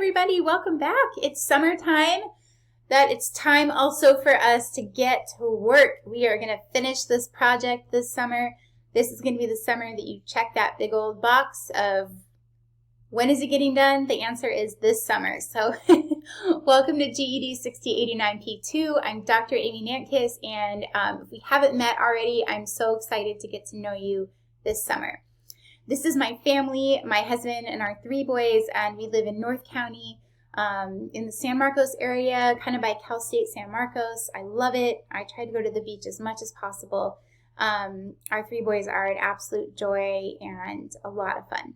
everybody. Welcome back. It's summertime. It's time also for us to get to work. We are going to finish this project this summer. This is going to be the summer that you check that big old box of when is it getting done? The answer is this summer. So welcome to GED 6089P2. I'm Dr. Amy Nankis, and if we haven't met already, I'm so excited to get to know you this summer. This is my family, my husband and our 3 boys, and we live in North County in the San Marcos area, kind of by Cal State San Marcos. I love it. I try to go to the beach as much as possible. Our 3 boys are an absolute joy and a lot of fun.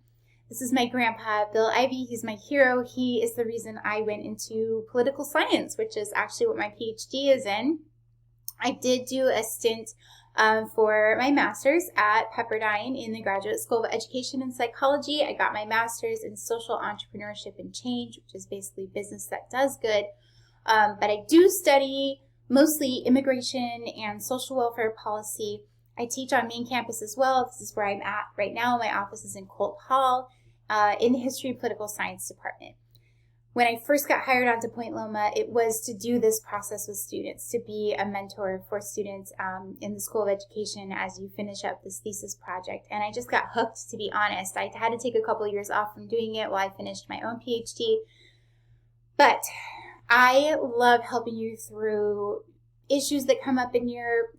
This is my grandpa, Bill Ivy. He's my hero. He is the reason I went into political science, which is actually what my PhD is in. I did do a stint for my master's at Pepperdine in the Graduate School of Education and Psychology. I got my master's in social entrepreneurship and change, which is basically business that does good. But I do study mostly immigration and social welfare policy. I teach on main campus as well. This is where I'm at right now. My office is in Colt Hall in the History and Political Science Department. When I first got hired onto Point Loma, it was to do this process with students, to be a mentor for students in the School of Education as you finish up this thesis project. And I just got hooked, to be honest. I had to take a couple of years off from doing it while I finished my own PhD. But I love helping you through issues that come up in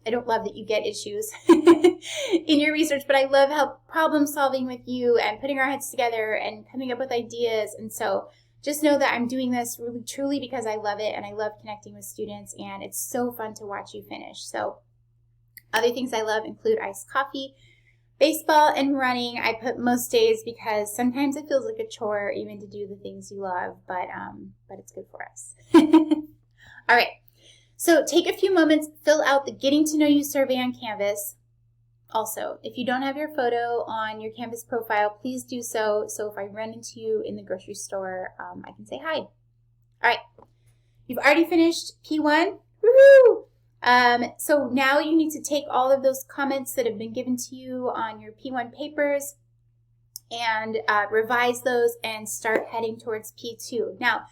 I don't love that you get issues in your research, but I love help problem solving with you and putting our heads together and coming up with ideas. And so just know that I'm doing this really truly because I love it and I love connecting with students, and it's so fun to watch you finish. So other things I love include iced coffee, baseball, and running. I put most days because sometimes it feels like a chore even to do the things you love, but it's good for us. All right. So take a few moments, fill out the Getting to Know You survey on Canvas. Also, if you don't have your photo on your Canvas profile, please do so. So if I run into you in the grocery store, I can say hi. All right. You've already finished P1. Woohoo! So now you need to take all of those comments that have been given to you on your P1 papers and revise those and start heading towards P2. Now,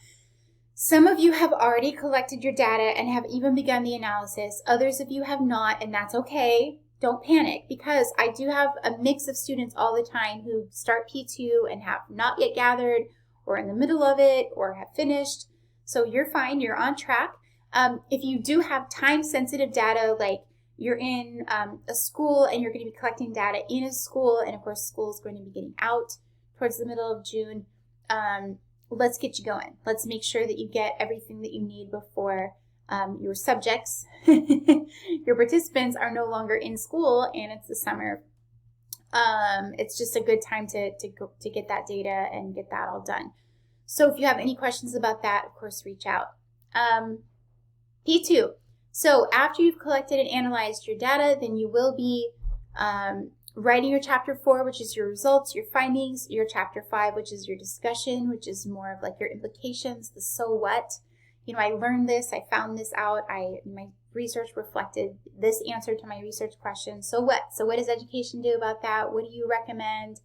some of you have already collected your data and have even begun the analysis. Others of you have not, and that's okay. Don't panic, because I do have a mix of students all the time who start P2 and have not yet gathered, or in the middle of it, or have finished. So you're fine, you're on track. If you do have time-sensitive data, like you're in a school and you're going to be collecting data in a school, and of course school is going to be getting out towards the middle of June, let's get you going. Let's make sure that you get everything that you need before your subjects, your participants are no longer in school and it's the summer. It's just a good time to get that data and get that all done. So if you have any questions about that, of course, reach out. P2. So after you've collected and analyzed your data, then you will be writing your chapter 4, which is your results, your findings, your chapter 5, which is your discussion, which is more of like your implications, the so what. You know, I learned this, I found this out, my research reflected this answer to my research question. So what? So what does education do about that? What do you recommend?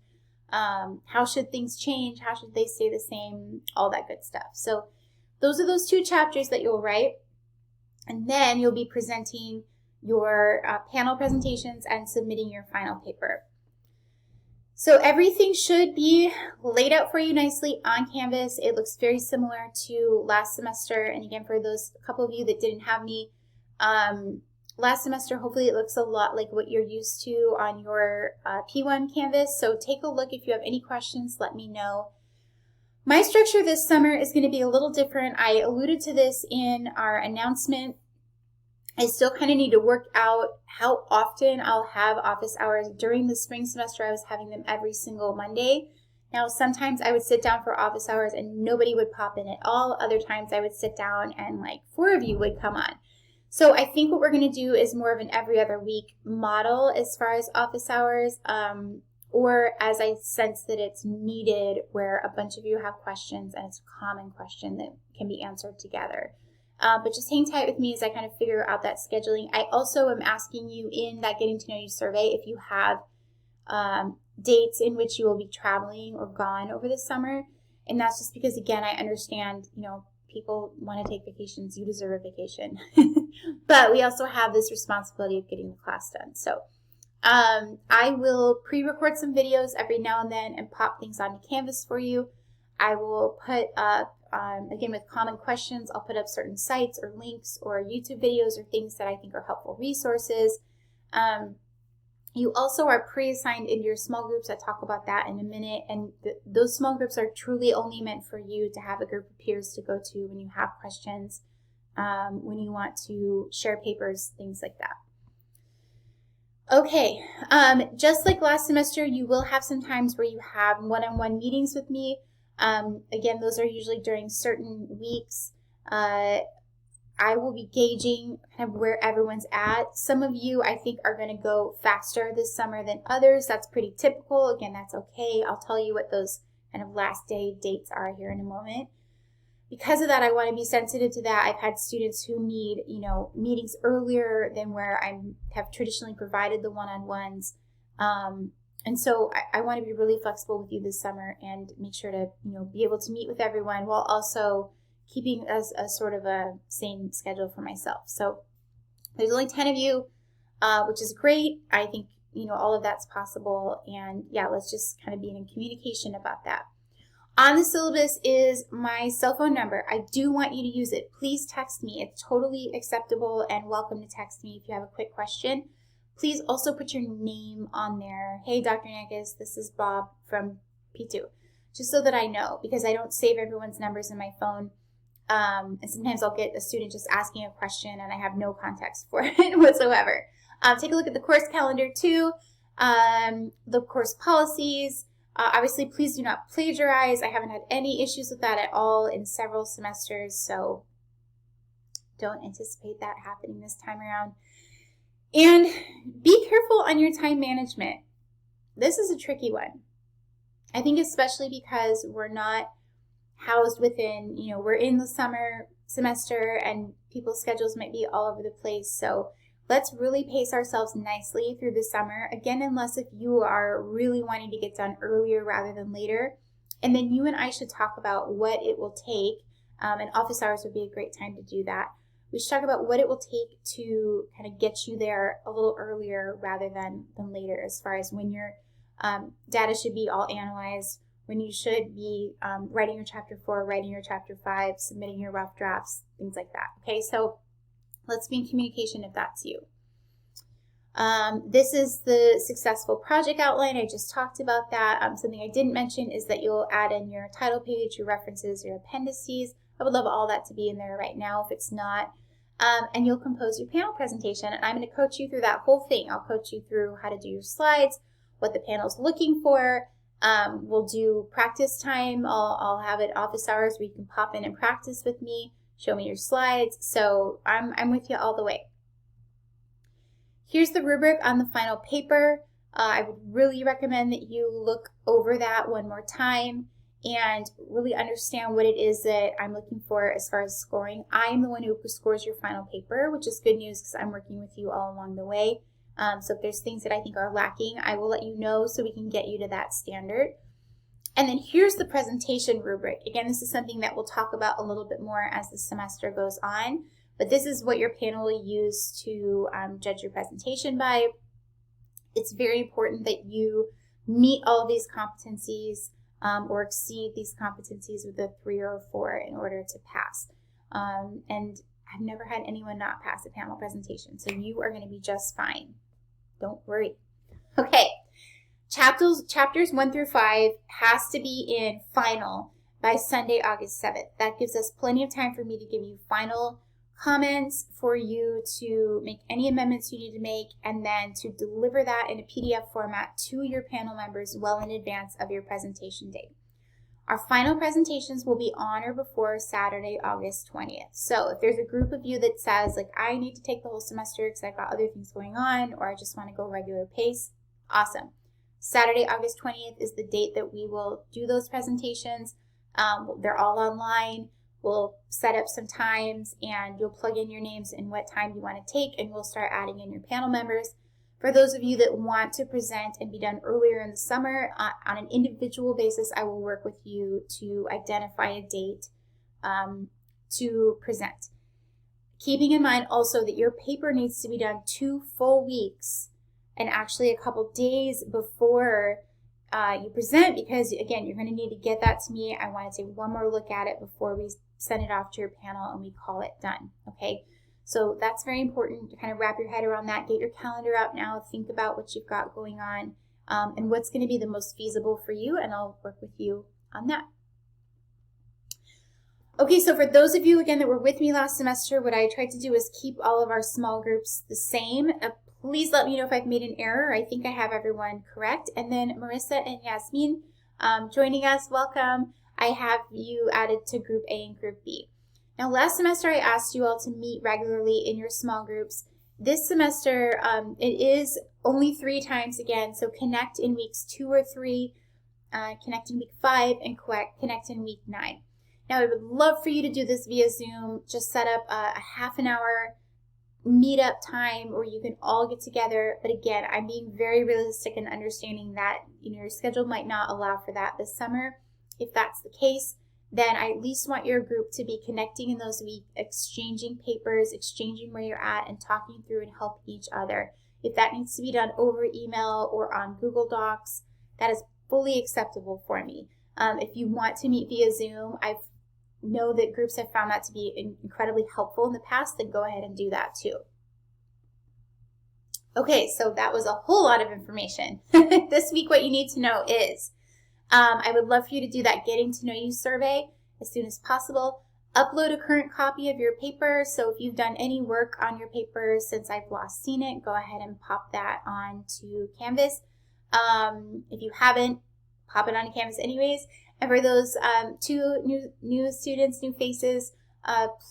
How should things change? How should they stay the same? All that good stuff. So those are those 2 chapters that you'll write. And then you'll be presenting your panel presentations and submitting your final paper. So everything should be laid out for you nicely on Canvas. It looks very similar to last semester. And again, for those couple of you that didn't have me last semester, hopefully it looks a lot like what you're used to on your P1 Canvas. So take a look. If you have any questions, let me know. My structure this summer is going to be a little different. I alluded to this in our announcement. I still kind of need to work out how often I'll have office hours. During the spring semester, I was having them every single Monday. Now, sometimes I would sit down for office hours and nobody would pop in at all. Other times I would sit down and like 4 of you would come on. So I think what we're going to do is more of an every other week model as far as office hours, or as I sense that it's needed where a bunch of you have questions and it's a common question that can be answered together. But just hang tight with me as I kind of figure out that scheduling. I also am asking you in that Getting to Know You survey if you have dates in which you will be traveling or gone over the summer. And that's just because, again, I understand, people want to take vacations. You deserve a vacation. But we also have this responsibility of getting the class done. So I will pre-record some videos every now and then and pop things onto Canvas for you. I will put up, again, with common questions, I'll put up certain sites or links or YouTube videos or things that I think are helpful resources. You also are pre-assigned into your small groups. I'll talk about that in a minute. And those small groups are truly only meant for you to have a group of peers to go to when you have questions, when you want to share papers, things like that. Okay, just like last semester, you will have some times where you have one-on-one meetings with me. Again, those are usually during certain weeks. I will be gauging kind of where everyone's at. Some of you, I think, are going to go faster this summer than others. That's pretty typical. Again, that's okay. I'll tell you what those kind of last day dates are here in a moment. Because of that, I want to be sensitive to that. I've had students who need, meetings earlier than where I have traditionally provided the one-on-ones. And so I want to be really flexible with you this summer and make sure to, be able to meet with everyone while also keeping a sort of a same schedule for myself. So there's only 10 of you, which is great. I think, all of that's possible. And yeah, let's just kind of be in communication about that. On the syllabus is my cell phone number. I do want you to use it. Please text me. It's totally acceptable and welcome to text me if you have a quick question. Please also put your name on there. Hey, Dr. Nagus, this is Bob from P2. Just so that I know, because I don't save everyone's numbers in my phone. And sometimes I'll get a student just asking a question and I have no context for it whatsoever. Take a look at the course calendar too, the course policies. Obviously, please do not plagiarize. I haven't had any issues with that at all in several semesters, so don't anticipate that happening this time around. And be careful on your time management. This is a tricky one. I think especially because we're not housed within, we're in the summer semester and people's schedules might be all over the place. So let's really pace ourselves nicely through the summer. Again, unless if you are really wanting to get done earlier rather than later. And then you and I should talk about what it will take. And office hours would be a great time to do that. We should talk about what it will take to kind of get you there a little earlier rather than later, as far as when your data should be all analyzed, when you should be writing your chapter 4, writing your chapter 5, submitting your rough drafts, things like that. Okay, so let's be in communication if that's you. This is the successful project outline. I just talked about that. Something I didn't mention is that you'll add in your title page, your references, your appendices. I would love all that to be in there right now if it's not. And you'll compose your panel presentation. And I'm going to coach you through that whole thing. I'll coach you through how to do your slides, what the panel's looking for. We'll do practice time. I'll have it office hours where you can pop in and practice with me, show me your slides. So I'm with you all the way. Here's the rubric on the final paper. I would really recommend that you look over that one more time and really understand what it is that I'm looking for as far as scoring. I am the one who scores your final paper, which is good news because I'm working with you all along the way. So if there's things that I think are lacking, I will let you know so we can get you to that standard. And then here's the presentation rubric. Again, this is something that we'll talk about a little bit more as the semester goes on, but this is what your panel will use to judge your presentation by. It's very important that you meet all of these competencies or exceed these competencies with a 3 or a 4 in order to pass. And I've never had anyone not pass a panel presentation, so you are going to be just fine. Don't worry. Okay, chapters 1 through 5 has to be in final by Sunday, August 7th. That gives us plenty of time for me to give you final comments, for you to make any amendments you need to make, and then to deliver that in a PDF format to your panel members well in advance of your presentation date. Our final presentations will be on or before Saturday, August 20th. So if there's a group of you that says, like, I need to take the whole semester because I've got other things going on, or I just want to go regular pace, awesome. Saturday, August 20th is the date that we will do those presentations. They're all online. We'll set up some times and you'll plug in your names and what time you want to take, and we'll start adding in your panel members. For those of you that want to present and be done earlier in the summer, on an individual basis, I will work with you to identify a date to present. Keeping in mind also that your paper needs to be done 2 full weeks and actually a couple days before you present, because again, you're going to need to get that to me. I want to take one more look at it before we send it off to your panel and we call it done. Okay, so that's very important to kind of wrap your head around that. Get your calendar out now. Think about what you've got going on and what's going to be the most feasible for you, and I'll work with you on that. Okay, so for those of you, again, that were with me last semester, what I tried to do is keep all of our small groups the same. Please let me know if I've made an error. I think I have everyone correct. And then Marissa and Yasmin joining us, welcome. I have you added to Group A and Group B. Now, last semester, I asked you all to meet regularly in your small groups. This semester, it is only 3 times again, so connect in weeks 2 or 3, connect in week 5, and connect in week 9. Now, I would love for you to do this via Zoom. Just set up a half an hour meetup time where you can all get together. But again, I'm being very realistic and understanding that your schedule might not allow for that this summer. If that's the case, then I at least want your group to be connecting in those weeks, exchanging papers, exchanging where you're at, and talking through and helping each other. If that needs to be done over email or on Google Docs, that is fully acceptable for me. If you want to meet via Zoom, I know that groups have found that to be incredibly helpful in the past, then go ahead and do that too. Okay, so that was a whole lot of information. This week, what you need to know is, I would love for you to do that Getting to Know You survey as soon as possible. Upload a current copy of your paper. So if you've done any work on your paper since I've last seen it, go ahead and pop that onto Canvas. If you haven't, pop it onto Canvas anyways. And for those 2 new students, new faces,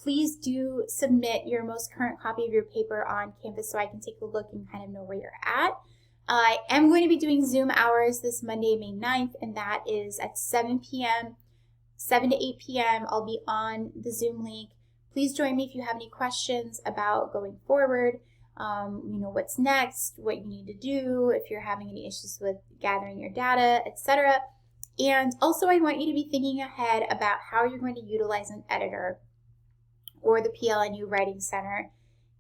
please do submit your most current copy of your paper on Canvas so I can take a look and kind of know where you're at. I am going to be doing Zoom hours this Monday, May 9th, and that is at 7 p.m., 7 to 8 p.m. I'll be on the Zoom link. Please join me if you have any questions about going forward, what's next, what you need to do, if you're having any issues with gathering your data, etc. And also, I want you to be thinking ahead about how you're going to utilize an editor or the PLNU Writing Center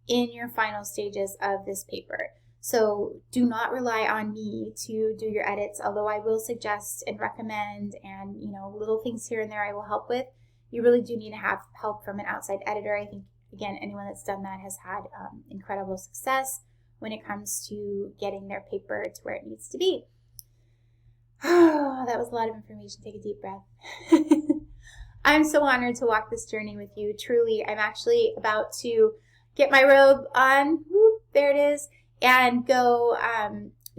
in your final stages of this paper. So do not rely on me to do your edits, although I will suggest and recommend and, little things here and there I will help with. You really do need to have help from an outside editor. I think, again, anyone that's done that has had incredible success when it comes to getting their paper to where it needs to be. Oh, that was a lot of information. Take a deep breath. I'm so honored to walk this journey with you. Truly, I'm actually about to get my robe on. Whoop, there it is. And go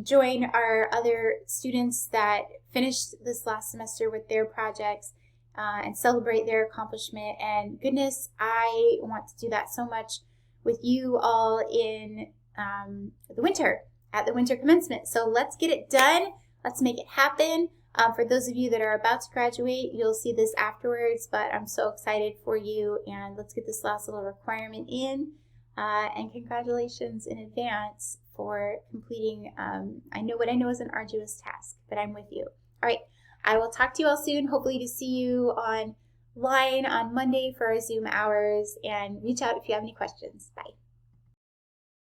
join our other students that finished this last semester with their projects and celebrate their accomplishment. And goodness, I want to do that so much with you all in the winter, at the winter commencement. So let's get it done. Let's make it happen. For those of you that are about to graduate, you'll see this afterwards, but I'm so excited for you. And let's get this last little requirement in. And congratulations in advance for completing, I know what I know is an arduous task, but I'm with you. All right, I will talk to you all soon. Hopefully to see you online on Monday for our Zoom hours, and reach out if you have any questions. Bye.